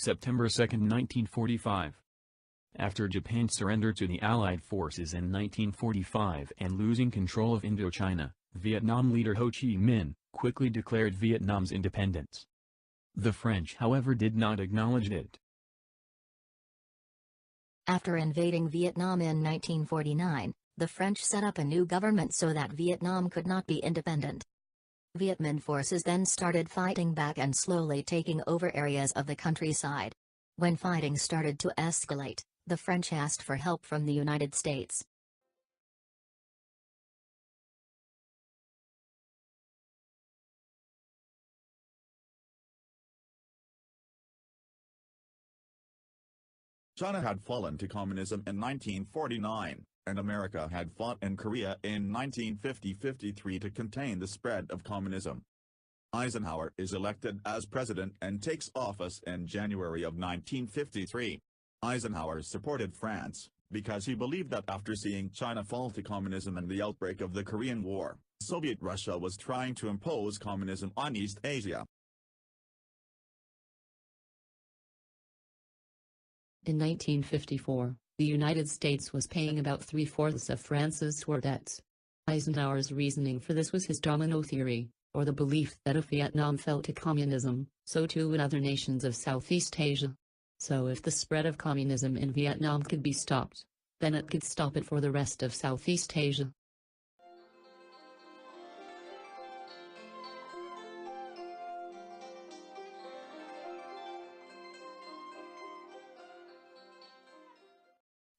September 2, 1945. After Japan surrendered to the Allied forces in 1945 and losing control of Indochina, Vietnam leader Ho Chi Minh quickly declared Vietnam's independence. The French, however, did not acknowledge it. After invading Vietnam in 1949, the French set up a new government so that Vietnam could not be independent. Viet Minh forces then started fighting back and slowly taking over areas of the countryside. When fighting started to escalate, the French asked for help from the United States. China had fallen to communism in 1949, and America had fought in Korea in 1950-53 to contain the spread of communism. Eisenhower is elected as president and takes office in January of 1953. Eisenhower supported France, because he believed that after seeing China fall to communism and the outbreak of the Korean War, Soviet Russia was trying to impose communism on East Asia. In 1954, the United States was paying about 3/4 of France's war debts. Eisenhower's reasoning for this was his domino theory, or the belief that if Vietnam fell to communism, so too would other nations of Southeast Asia. So if the spread of communism in Vietnam could be stopped, then it could stop it for the rest of Southeast Asia.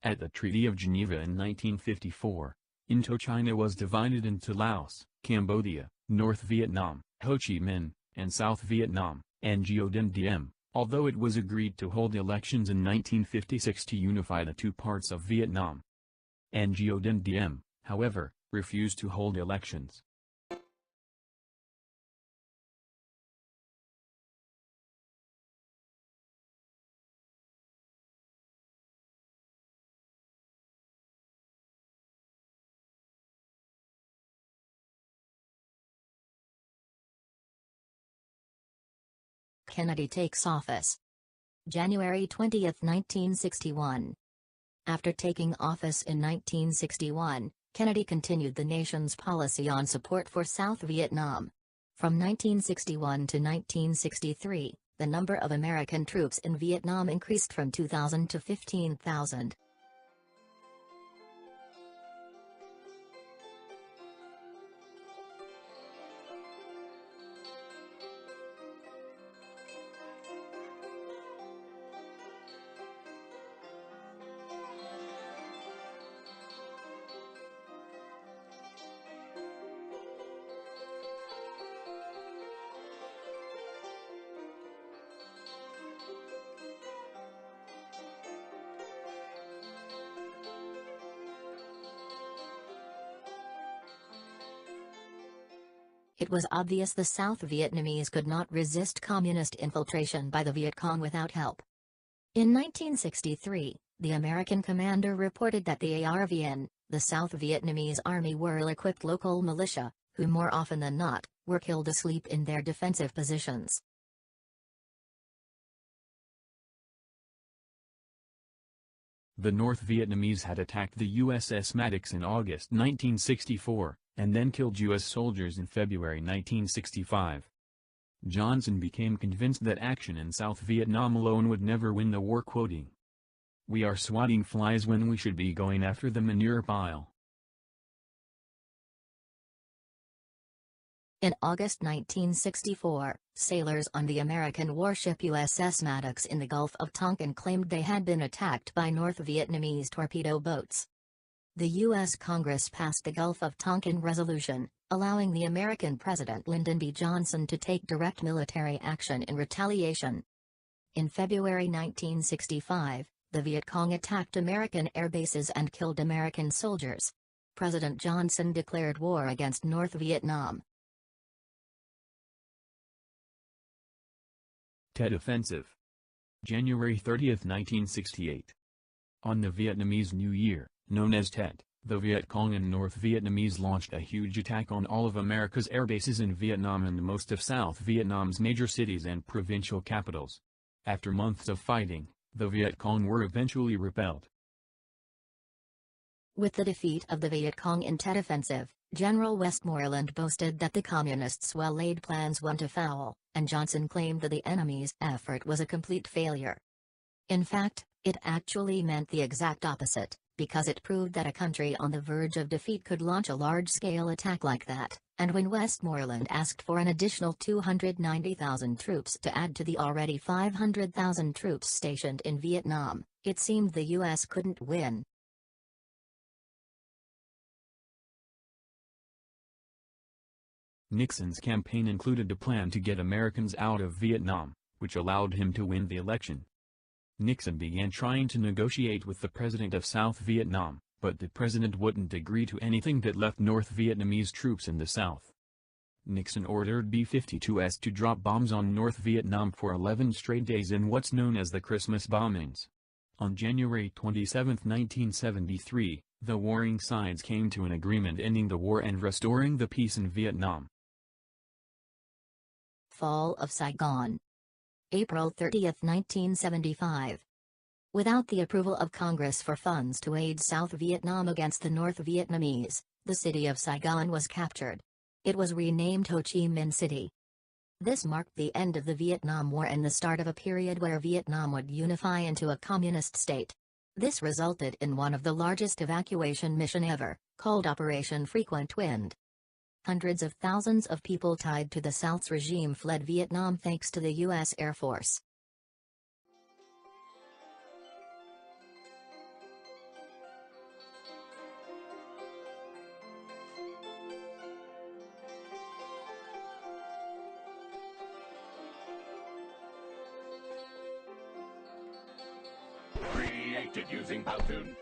At the Treaty of Geneva in 1954, Indochina was divided into Laos, Cambodia, North Vietnam, Ho Chi Minh, and South Vietnam, Ngo Dinh Diem, although it was agreed to hold elections in 1956 to unify the two parts of Vietnam. Ngo Dinh Diem, however, refused to hold elections. Kennedy takes office. January 20, 1961. After taking office in 1961, Kennedy continued the nation's policy on support for South Vietnam. From 1961 to 1963, the number of American troops in Vietnam increased from 2,000 to 15,000. It was obvious the South Vietnamese could not resist communist infiltration by the Viet Cong without help. In 1963, the American commander reported that the ARVN, the South Vietnamese army, were ill-equipped local militia, who more often than not, were killed asleep in their defensive positions. The North Vietnamese had attacked the USS Maddox in August 1964, and then killed U.S. soldiers in February 1965. Johnson became convinced that action in South Vietnam alone would never win the war, quoting, "We are swatting flies when we should be going after the manure pile." In August 1964, sailors on the American warship USS Maddox in the Gulf of Tonkin claimed they had been attacked by North Vietnamese torpedo boats. The U.S. Congress passed the Gulf of Tonkin Resolution, allowing the American President Lyndon B. Johnson to take direct military action in retaliation. In February 1965, the Viet Cong attacked American air bases and killed American soldiers. President Johnson declared war against North Vietnam. Tet Offensive. January 30, 1968. On the Vietnamese New Year, known as Tet, the Viet Cong and North Vietnamese launched a huge attack on all of America's air bases in Vietnam and most of South Vietnam's major cities and provincial capitals. After months of fighting, the Viet Cong were eventually repelled. With the defeat of the Viet Cong in Tet Offensive, General Westmoreland boasted that the Communists' well-laid plans went afoul, and Johnson claimed that the enemy's effort was a complete failure. In fact, it actually meant the exact opposite, because it proved that a country on the verge of defeat could launch a large-scale attack like that, and when Westmoreland asked for an additional 290,000 troops to add to the already 500,000 troops stationed in Vietnam, it seemed the U.S. couldn't win. Nixon's campaign included a plan to get Americans out of Vietnam, which allowed him to win the election. Nixon began trying to negotiate with the president of South Vietnam, but the president wouldn't agree to anything that left North Vietnamese troops in the south. Nixon ordered B-52s to drop bombs on North Vietnam for 11 straight days in what's known as the Christmas bombings. On January 27, 1973, the warring sides came to an agreement ending the war and restoring the peace in Vietnam. Fall of Saigon. April 30, 1975. Without the approval of Congress for funds to aid South Vietnam against the North Vietnamese, the city of Saigon was captured. It was renamed Ho Chi Minh City. This marked the end of the Vietnam War and the start of a period where Vietnam would unify into a communist state. This resulted in one of the largest evacuation mission ever, called Operation Frequent Wind. Hundreds of thousands of people tied to the South's regime fled Vietnam thanks to the U.S. Air Force. Created using Powtoon.